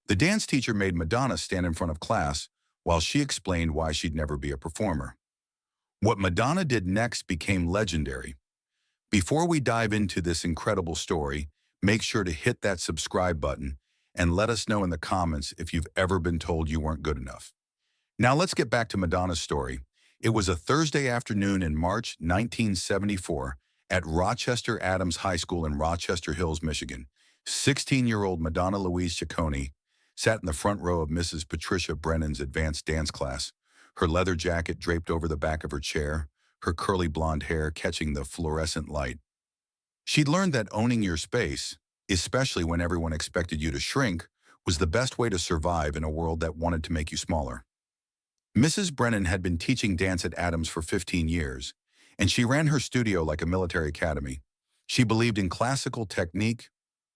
The dance teacher made Madonna stand in front of class while she explained why she'd never be a performer. What Madonna did next became legendary. Before we dive into this incredible story, make sure to hit that subscribe button and let us know in the comments if you've ever been told you weren't good enough. Now let's get back to Madonna's story. It was a Thursday afternoon in March 1974 at Rochester Adams High School in Rochester Hills, Michigan. 16-year-old Madonna Louise Ciccone sat in the front row of Mrs. Patricia Brennan's advanced dance class, her leather jacket draped over the back of her chair, her curly blonde hair catching the fluorescent light. She'd learned that owning your space, especially when everyone expected you to shrink, was the best way to survive in a world that wanted to make you smaller. Mrs. Brennan had been teaching dance at Adams for 15 years, and she ran her studio like a military academy. She believed in classical technique,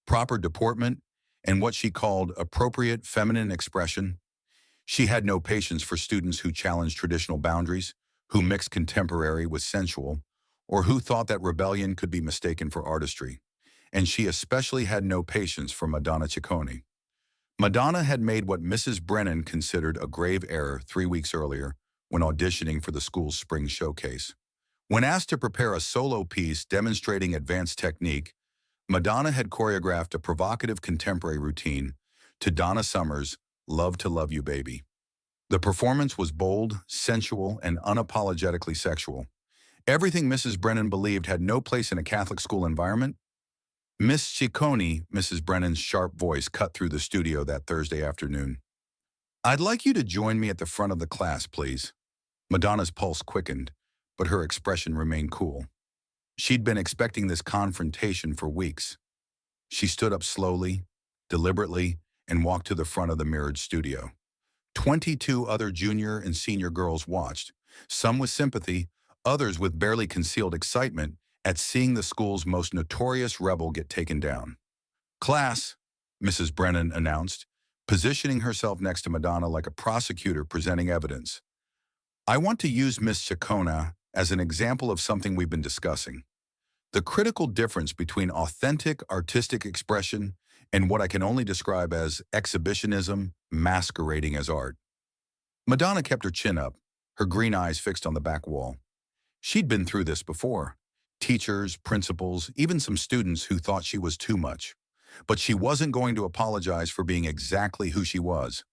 proper deportment, and what she called appropriate feminine expression. She had no patience for students who challenged traditional boundaries, who mixed contemporary with sensual, or who thought that rebellion could be mistaken for artistry. And she especially had no patience for Madonna Ciccone. Madonna had made what Mrs. Brennan considered a grave error 3 weeks earlier when auditioning for the school's spring showcase. When asked to prepare a solo piece demonstrating advanced technique, Madonna had choreographed a provocative contemporary routine to Donna Summer's Love to Love You Baby. The performance was bold, sensual, and unapologetically sexual. Everything Mrs. Brennan believed had no place in a Catholic school environment. Miss Ciccone, Mrs. Brennan's sharp voice cut through the studio that Thursday afternoon. "I'd like you to join me at the front of the class, please." Madonna's pulse quickened, but her expression remained cool. She'd been expecting this confrontation for weeks. She stood up slowly, deliberately, and walked to the front of the mirrored studio. 22 other junior and senior girls watched, some with sympathy, others with barely concealed excitement at seeing the school's most notorious rebel get taken down. "Class," Mrs. Brennan announced, positioning herself next to Madonna like a prosecutor presenting evidence. "I want to use Miss Ciccone as an example of something we've been discussing. The critical difference between authentic artistic expression and what I can only describe as exhibitionism masquerading as art." Madonna kept her chin up, her green eyes fixed on the back wall. She'd been through this before. Teachers, principals, even some students who thought she was too much. But she wasn't going to apologize for being exactly who she was.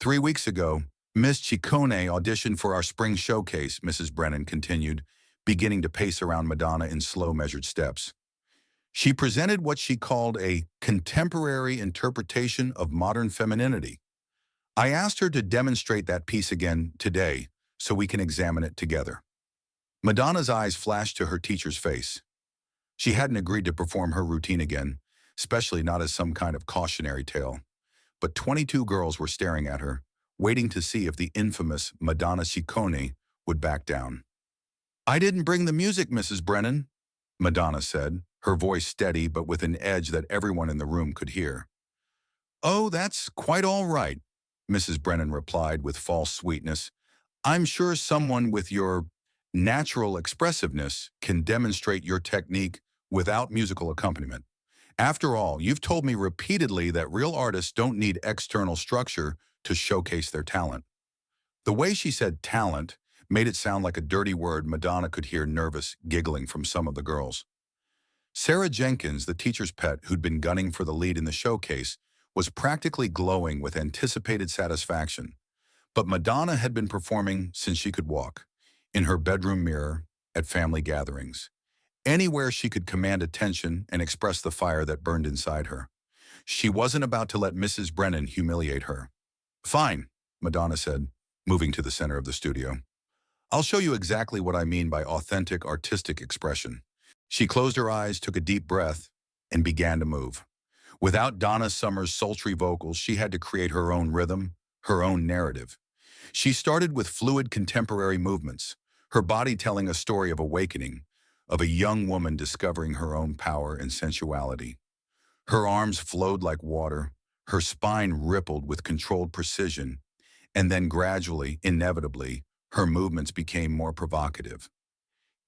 3 weeks ago, Miss Ciccone auditioned for our spring showcase, Mrs. Brennan continued, beginning to pace around Madonna in slow, measured steps. She presented what she called a contemporary interpretation of modern femininity. I asked her to demonstrate that piece again today so we can examine it together. Madonna's eyes flashed to her teacher's face. She hadn't agreed to perform her routine again, especially not as some kind of cautionary tale. But 22 girls were staring at her, waiting to see if the infamous Madonna Ciccone would back down. "I didn't bring the music, Mrs. Brennan," Madonna said, her voice steady but with an edge that everyone in the room could hear. "Oh, that's quite all right," Mrs. Brennan replied with false sweetness. "I'm sure someone with your natural expressiveness can demonstrate your technique without musical accompaniment. After all, you've told me repeatedly that real artists don't need external structure to showcase their talent." The way she said talent made it sound like a dirty word Madonna could hear nervous giggling from some of the girls. Sarah Jenkins, the teacher's pet who'd been gunning for the lead in the showcase, was practically glowing with anticipated satisfaction. But Madonna had been performing since she could walk, in her bedroom mirror, at family gatherings, anywhere she could command attention and express the fire that burned inside her. She wasn't about to let Mrs. Brennan humiliate her. "Fine," Madonna said, moving to the center of the studio. "I'll show you exactly what I mean by authentic artistic expression." She closed her eyes, took a deep breath, and began to move. Without Donna Summer's sultry vocals, she had to create her own rhythm, her own narrative. She started with fluid contemporary movements, her body telling a story of awakening, of a young woman discovering her own power and sensuality. Her arms flowed like water, her spine rippled with controlled precision, and then gradually, inevitably, her movements became more provocative.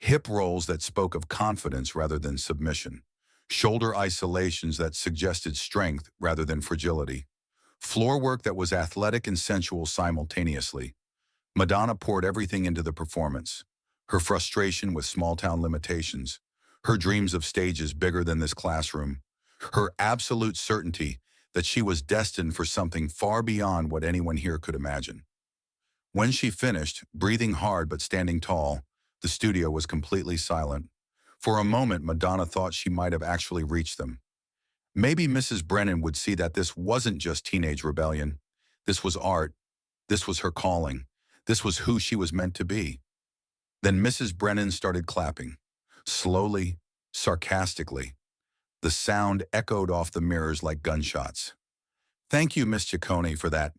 Hip rolls that spoke of confidence rather than submission, shoulder isolations that suggested strength rather than fragility. Floor work that was athletic and sensual simultaneously. Madonna poured everything into the performance. Her frustration with small-town limitations, her dreams of stages bigger than this classroom, her absolute certainty that she was destined for something far beyond what anyone here could imagine. When she finished, breathing hard but standing tall, the studio was completely silent. For a moment, Madonna thought she might have actually reached them. Maybe Mrs. Brennan would see that this wasn't just teenage rebellion. This was art. This was her calling. This was who she was meant to be. Then Mrs. Brennan started clapping. Slowly, sarcastically. The sound echoed off the mirrors like gunshots. "Thank you, Miss Ciccone, for that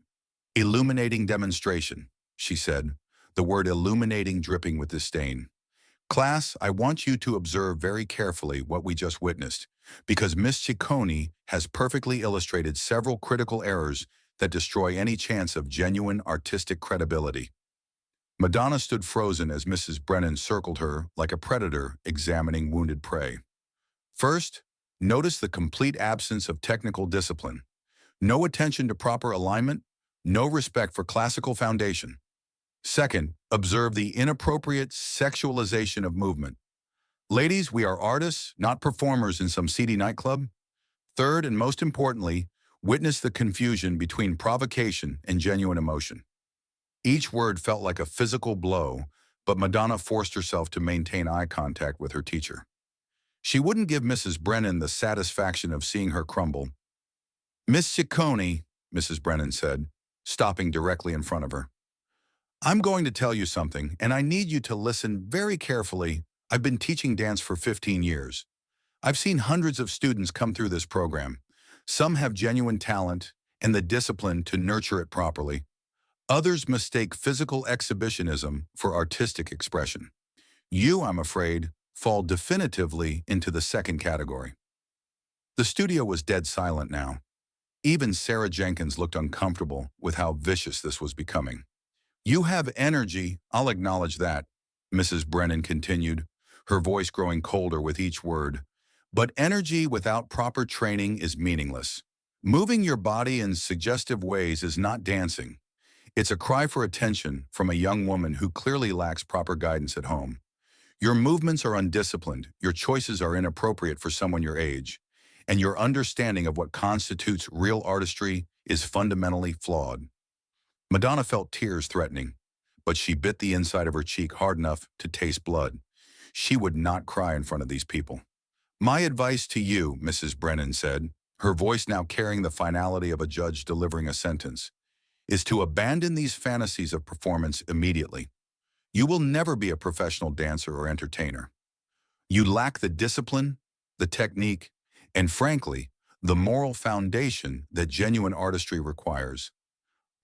illuminating demonstration," she said, the word illuminating dripping with disdain. "Class, I want you to observe very carefully what we just witnessed, because Miss Ciccone has perfectly illustrated several critical errors that destroy any chance of genuine artistic credibility." Madonna stood frozen as Mrs. Brennan circled her like a predator examining wounded prey. First, notice the complete absence of technical discipline. No attention to proper alignment, no respect for classical foundation. Second, observe the inappropriate sexualization of movement. Ladies, we are artists, not performers in some seedy nightclub. Third, and most importantly, witness the confusion between provocation and genuine emotion. Each word felt like a physical blow, but Madonna forced herself to maintain eye contact with her teacher. She wouldn't give Mrs. Brennan the satisfaction of seeing her crumble. "Miss Ciccone," Mrs. Brennan said, stopping directly in front of her, "I'm going to tell you something, and I need you to listen very carefully. I've been teaching dance for 15 years. I've seen hundreds of students come through this program. Some have genuine talent and the discipline to nurture it properly. Others mistake physical exhibitionism for artistic expression. You, I'm afraid, fall definitively into the second category." The studio was dead silent now. Even Sarah Jenkins looked uncomfortable with how vicious this was becoming. "You have energy, I'll acknowledge that," Mrs. Brennan continued, her voice growing colder with each word. "But energy without proper training is meaningless. Moving your body in suggestive ways is not dancing. It's a cry for attention from a young woman who clearly lacks proper guidance at home. Your movements are undisciplined, your choices are inappropriate for someone your age, and your understanding of what constitutes real artistry is fundamentally flawed." Madonna felt tears threatening, but she bit the inside of her cheek hard enough to taste blood. She would not cry in front of these people. "My advice to you," Mrs. Brennan said, her voice now carrying the finality of a judge delivering a sentence, "is to abandon these fantasies of performance immediately. You will never be a professional dancer or entertainer. You lack the discipline, the technique, and frankly, the moral foundation that genuine artistry requires.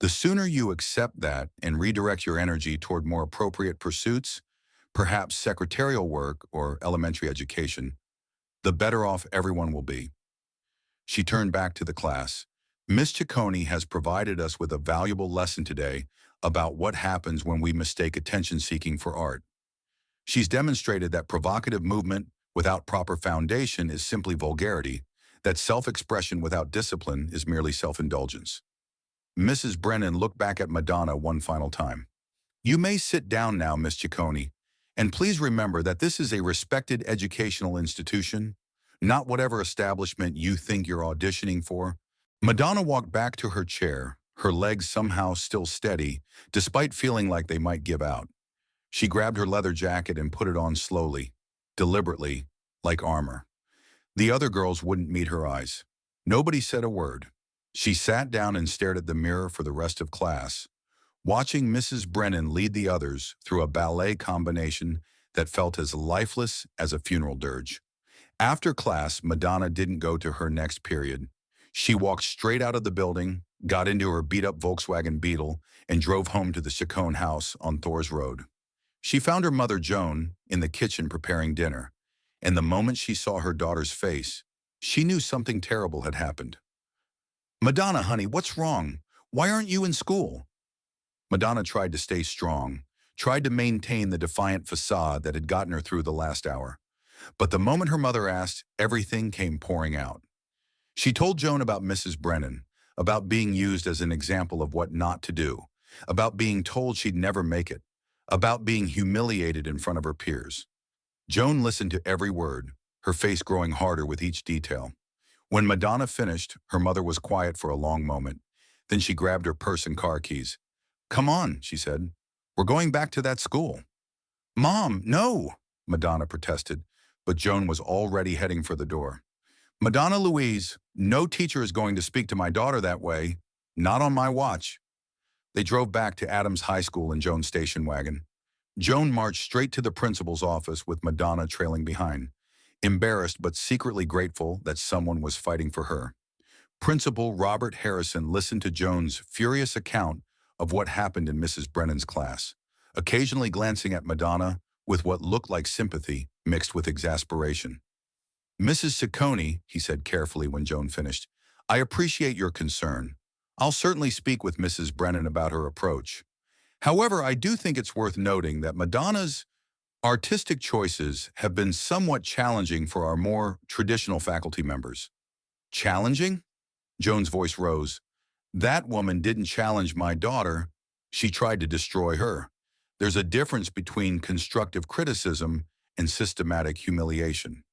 The sooner you accept that and redirect your energy toward more appropriate pursuits, perhaps secretarial work or elementary education, the better off everyone will be." She turned back to the class. "Miss Ciccone has provided us with a valuable lesson today about what happens when we mistake attention-seeking for art. She's demonstrated that provocative movement without proper foundation is simply vulgarity, that self-expression without discipline is merely self-indulgence." Mrs. Brennan looked back at Madonna one final time. "You may sit down now, Miss Ciccone, and please remember that this is a respected educational institution, not whatever establishment you think you're auditioning for." Madonna walked back to her chair, her legs somehow still steady, despite feeling like they might give out. She grabbed her leather jacket and put it on slowly, deliberately, like armor. The other girls wouldn't meet her eyes. Nobody said a word. She sat down and stared at the mirror for the rest of class, watching Mrs. Brennan lead the others through a ballet combination that felt as lifeless as a funeral dirge. After class, Madonna didn't go to her next period. She walked straight out of the building, got into her beat-up Volkswagen Beetle, and drove home to the Ciccone house on Thor's Road. She found her mother, Joan, in the kitchen preparing dinner, and the moment she saw her daughter's face, she knew something terrible had happened. "Madonna, honey, what's wrong? Why aren't you in school?" Madonna tried to stay strong, tried to maintain the defiant facade that had gotten her through the last hour. But the moment her mother asked, everything came pouring out. She told Joan about Mrs. Brennan, about being used as an example of what not to do, about being told she'd never make it, about being humiliated in front of her peers. Joan listened to every word, her face growing harder with each detail. When Madonna finished, her mother was quiet for a long moment. Then she grabbed her purse and car keys. "Come on," she said. "We're going back to that school." "Mom, no," Madonna protested, but Joan was already heading for the door. "Madonna Louise, no teacher is going to speak to my daughter that way. Not on my watch." They drove back to Adams High School in Joan's station wagon. Joan marched straight to the principal's office with Madonna trailing behind, embarrassed but secretly grateful that someone was fighting for her. Principal Robert Harrison listened to Joan's furious account of what happened in Mrs. Brennan's class, occasionally glancing at Madonna with what looked like sympathy mixed with exasperation. "Mrs. Ciccone," he said carefully when Joan finished, "I appreciate your concern. I'll certainly speak with Mrs. Brennan about her approach. However, I do think it's worth noting that Madonna's artistic choices have been somewhat challenging for our more traditional faculty members." "Challenging?" Joan's voice rose. "That woman didn't challenge my daughter. She tried to destroy her. There's a difference between constructive criticism and systematic humiliation."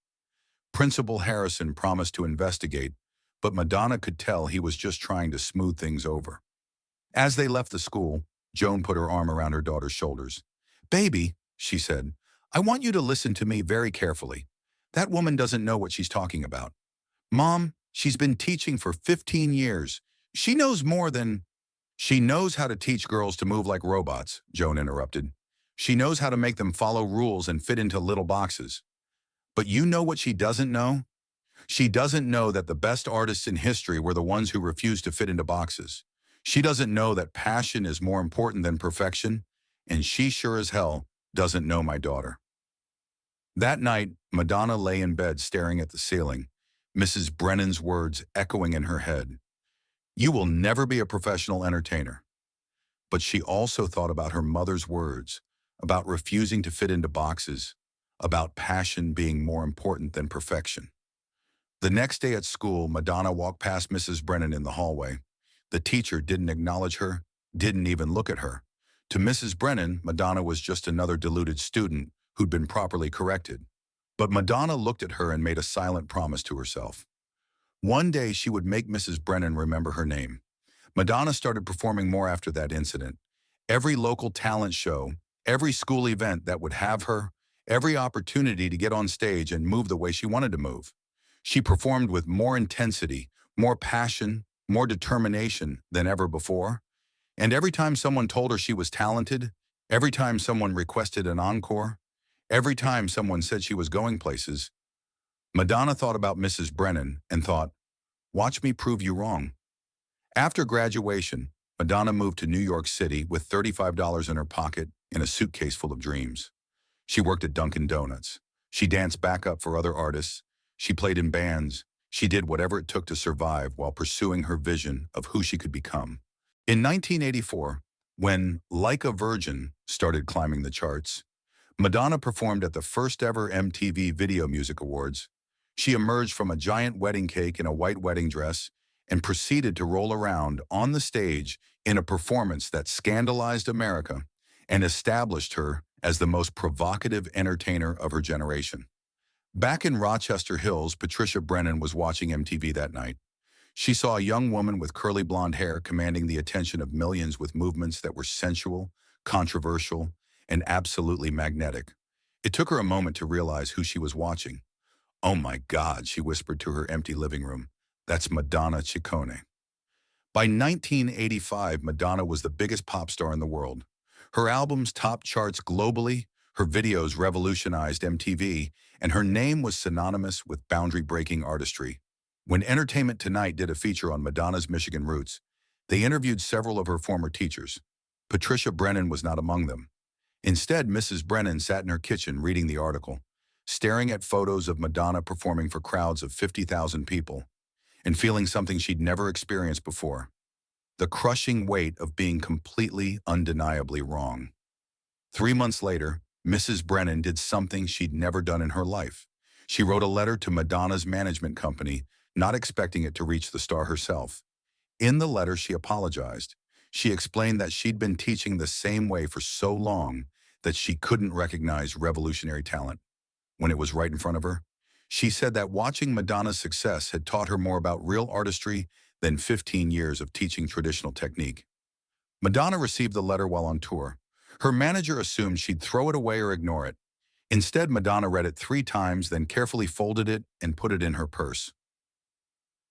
Principal Harrison promised to investigate, but Madonna could tell he was just trying to smooth things over. As they left the school, Joan put her arm around her daughter's shoulders. "Baby," she said, "I want you to listen to me very carefully. That woman doesn't know what she's talking about. Mom, she's been teaching for 15 years. She knows more than—" "She knows how to teach girls to move like robots," Joan interrupted. "She knows how to make them follow rules and fit into little boxes. But you know what she doesn't know? She doesn't know that the best artists in history were the ones who refused to fit into boxes. She doesn't know that passion is more important than perfection, and she sure as hell doesn't know my daughter." That night, Madonna lay in bed staring at the ceiling, Mrs. Brennan's words echoing in her head. "You will never be a professional entertainer." But she also thought about her mother's words, about refusing to fit into boxes, about passion being more important than perfection. The next day at school, Madonna walked past Mrs. Brennan in the hallway. The teacher didn't acknowledge her, didn't even look at her. To Mrs. Brennan, Madonna was just another deluded student who'd been properly corrected. But Madonna looked at her and made a silent promise to herself. One day she would make Mrs. Brennan remember her name. Madonna started performing more after that incident. Every local talent show, every school event that would have her, every opportunity to get on stage and move the way she wanted to move. She performed with more intensity, more passion, more determination than ever before. And every time someone told her she was talented, every time someone requested an encore, every time someone said she was going places, Madonna thought about Mrs. Brennan and thought, "Watch me prove you wrong." After graduation, Madonna moved to New York City with $35 in her pocket and a suitcase full of dreams. She worked at Dunkin' Donuts. She danced backup for other artists. She played in bands. She did whatever it took to survive while pursuing her vision of who she could become. In 1984, when Like a Virgin started climbing the charts, Madonna performed at the first ever MTV Video Music Awards. She emerged from a giant wedding cake in a white wedding dress and proceeded to roll around on the stage in a performance that scandalized America and established her as the most provocative entertainer of her generation. Back in Rochester Hills, Patricia Brennan was watching MTV that night. She saw a young woman with curly blonde hair commanding the attention of millions with movements that were sensual, controversial, and absolutely magnetic. It took her a moment to realize who she was watching. "Oh my God," she whispered to her empty living room. "That's Madonna Ciccone." By 1985, Madonna was the biggest pop star in the world. Her albums topped charts globally, her videos revolutionized MTV, and her name was synonymous with boundary-breaking artistry. When Entertainment Tonight did a feature on Madonna's Michigan roots, they interviewed several of her former teachers. Patricia Brennan was not among them. Instead, Mrs. Brennan sat in her kitchen reading the article, staring at photos of Madonna performing for crowds of 50,000 people, and feeling something she'd never experienced before: the crushing weight of being completely, undeniably wrong. 3 months later, Mrs. Brennan did something she'd never done in her life. She wrote a letter to Madonna's management company, not expecting it to reach the star herself. In the letter, she apologized. She explained that she'd been teaching the same way for so long that she couldn't recognize revolutionary talent when it was right in front of her. She said that watching Madonna's success had taught her more about real artistry than 15 years of teaching traditional technique. Madonna received the letter while on tour. Her manager assumed she'd throw it away or ignore it. Instead, Madonna read it 3 times, then carefully folded it and put it in her purse.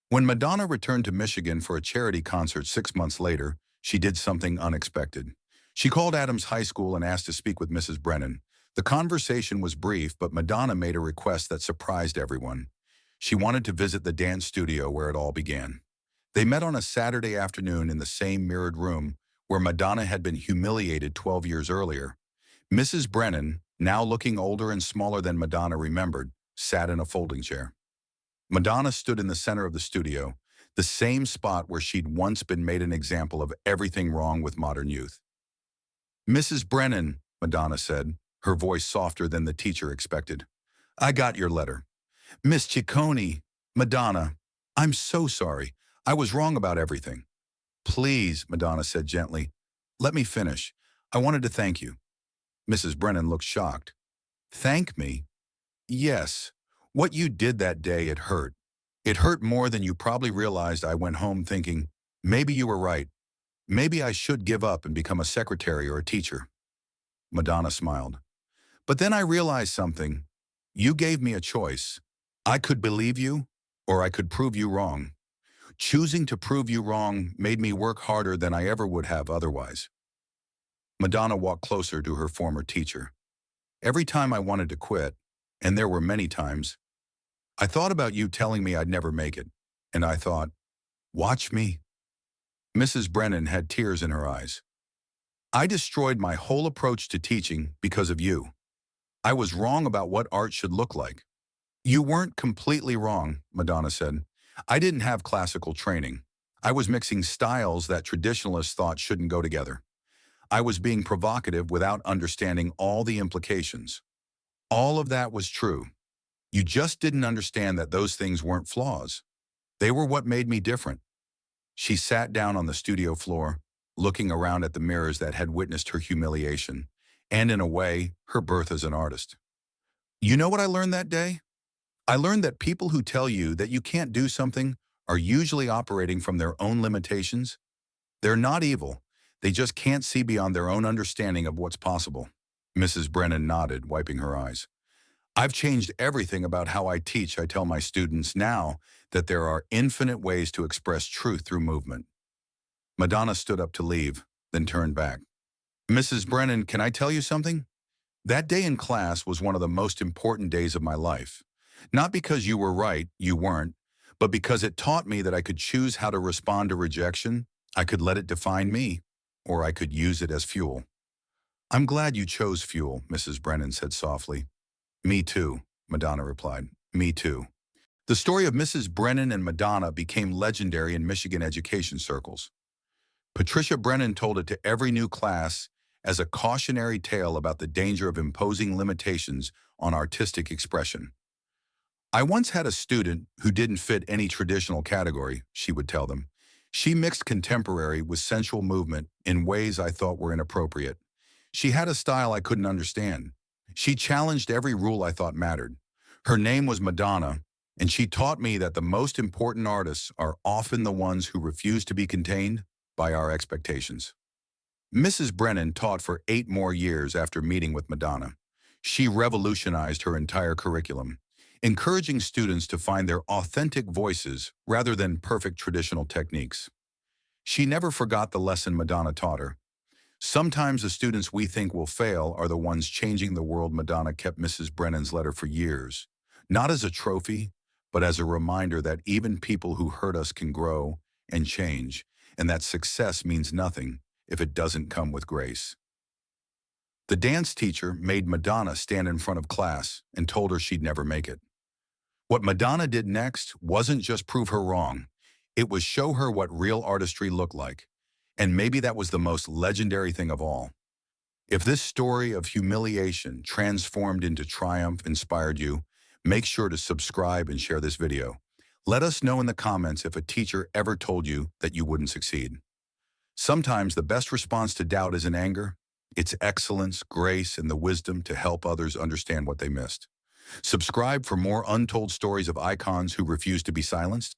When Madonna returned to Michigan for a charity concert 6 months later, she did something unexpected. She called Adams High School and asked to speak with Mrs. Brennan. The conversation was brief, but Madonna made a request that surprised everyone. She wanted to visit the dance studio where it all began. They met on a Saturday afternoon in the same mirrored room where Madonna had been humiliated 12 years earlier. Mrs. Brennan, now looking older and smaller than Madonna remembered, sat in a folding chair. Madonna stood in the center of the studio, the same spot where she'd once been made an example of everything wrong with modern youth. "Mrs. Brennan," Madonna said, her voice softer than the teacher expected. "I got your letter. Miss Ciccone, Madonna, I'm so sorry. I was wrong about everything." "Please," Madonna said gently, "let me finish. I wanted to thank you." Mrs. Brennan looked shocked. "Thank me?" "Yes. What you did that day, it hurt. It hurt more than you probably realized." I went home thinking, maybe you were right. Maybe I should give up and become a secretary or a teacher. Madonna smiled. "But then I realized something. You gave me a choice. I could believe you, or I could prove you wrong. Choosing to prove you wrong made me work harder than I ever would have otherwise." Madonna walked closer to her former teacher. "Every time I wanted to quit, and there were many times, I thought about you telling me I'd never make it, and I thought, watch me." Mrs. Brennan had tears in her eyes. "I destroyed my whole approach to teaching because of you. I was wrong about what art should look like." "You weren't completely wrong," Madonna said. "I didn't have classical training. I was mixing styles that traditionalists thought shouldn't go together. I was being provocative without understanding all the implications. All of that was true. You just didn't understand that those things weren't flaws. They were what made me different." She sat down on the studio floor, looking around at the mirrors that had witnessed her humiliation, and in a way, her birth as an artist. "You know what I learned that day? I learned that people who tell you that you can't do something are usually operating from their own limitations. They're not evil. They just can't see beyond their own understanding of what's possible." Mrs. Brennan nodded, wiping her eyes. "I've changed everything about how I teach. I tell my students now that there are infinite ways to express truth through movement." Madonna stood up to leave, then turned back. "Mrs. Brennan, can I tell you something? That day in class was one of the most important days of my life. Not because you were right, you weren't, but because it taught me that I could choose how to respond to rejection. I could let it define me, or I could use it as fuel." "I'm glad you chose fuel," Mrs. Brennan said softly. "Me too," Madonna replied. "Me too." The story of Mrs. Brennan and Madonna became legendary in Michigan education circles. Patricia Brennan told it to every new class as a cautionary tale about the danger of imposing limitations on artistic expression. "I once had a student who didn't fit any traditional category," she would tell them. "She mixed contemporary with sensual movement in ways I thought were inappropriate. She had a style I couldn't understand. She challenged every rule I thought mattered. Her name was Madonna, and she taught me that the most important artists are often the ones who refuse to be contained by our expectations." Mrs. Brennan taught for 8 more years after meeting with Madonna. She revolutionized her entire curriculum, encouraging students to find their authentic voices rather than perfect traditional techniques. She never forgot the lesson Madonna taught her. Sometimes the students we think will fail are the ones changing the world. Madonna kept Mrs. Brennan's letter for years, not as a trophy, but as a reminder that even people who hurt us can grow and change, and that success means nothing if it doesn't come with grace. The dance teacher made Madonna stand in front of class and told her she'd never make it. What Madonna did next wasn't just prove her wrong, it was show her what real artistry looked like. And maybe that was the most legendary thing of all. If this story of humiliation transformed into triumph inspired you, make sure to subscribe and share this video. Let us know in the comments if a teacher ever told you that you wouldn't succeed. Sometimes the best response to doubt isn't anger. It's excellence, grace, and the wisdom to help others understand what they missed. Subscribe for more untold stories of icons who refuse to be silenced.